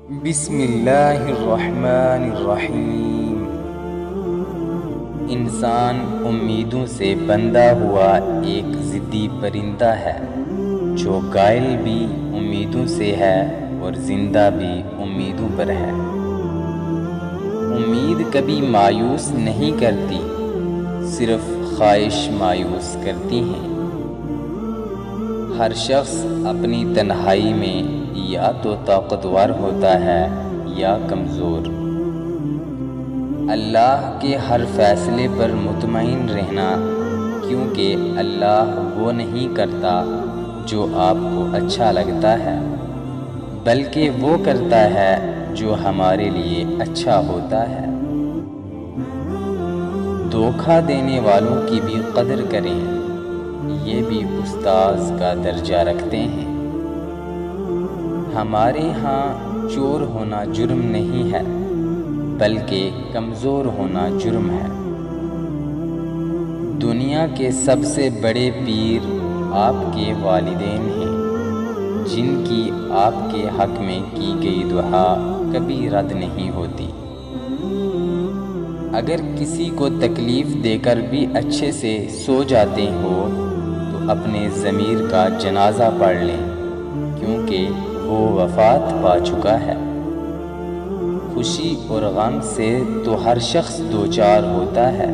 بسم اللہ الرحمن الرحیم۔ انسان امیدوں سے بندھا ہوا ایک ضدی پرندہ ہے جو غائل بھی امیدوں سے ہے اور زندہ بھی امیدوں پر ہے۔ امید کبھی مایوس نہیں کرتی، صرف خواہش مایوس کرتی ہیں۔ ہر شخص اپنی تنہائی میں یا تو طاقتور ہوتا ہے یا کمزور۔ اللہ کے ہر فیصلے پر مطمئن رہنا، کیونکہ اللہ وہ نہیں کرتا جو آپ کو اچھا لگتا ہے، بلکہ وہ کرتا ہے جو ہمارے لیے اچھا ہوتا ہے۔ دھوکہ دینے والوں کی بھی قدر کریں، یہ بھی استاذ کا درجہ رکھتے ہیں۔ ہمارے ہاں چور ہونا جرم نہیں ہے، بلکہ کمزور ہونا جرم ہے۔ دنیا کے سب سے بڑے پیر آپ کے والدین ہیں، جن کی آپ کے حق میں کی گئی دعا کبھی رد نہیں ہوتی۔ اگر کسی کو تکلیف دے کر بھی اچھے سے سو جاتے ہو تو اپنے ضمیر کا جنازہ پڑھ لیں، کیونکہ وہ وفات پا چکا ہے۔ خوشی اور غم سے تو ہر شخص دوچار ہوتا ہے،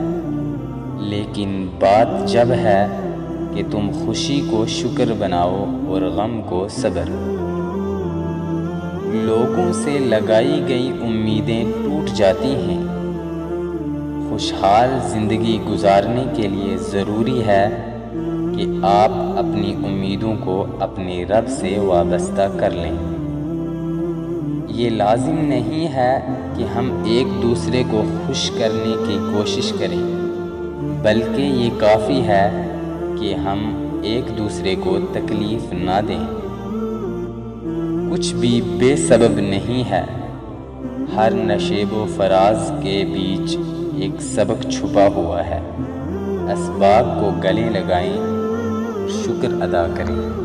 لیکن بات جب ہے کہ تم خوشی کو شکر بناؤ اور غم کو صبر۔ لوگوں سے لگائی گئی امیدیں ٹوٹ جاتی ہیں۔ خوشحال زندگی گزارنے کے لیے ضروری ہے کہ آپ اپنی امیدوں کو اپنے رب سے وابستہ کر لیں۔ یہ لازم نہیں ہے کہ ہم ایک دوسرے کو خوش کرنے کی کوشش کریں، بلکہ یہ کافی ہے کہ ہم ایک دوسرے کو تکلیف نہ دیں۔ کچھ بھی بے سبب نہیں ہے، ہر نشیب و فراز کے بیچ ایک سبق چھپا ہوا ہے۔ اسباب کو گلے لگائیں، شکر ادا کریں۔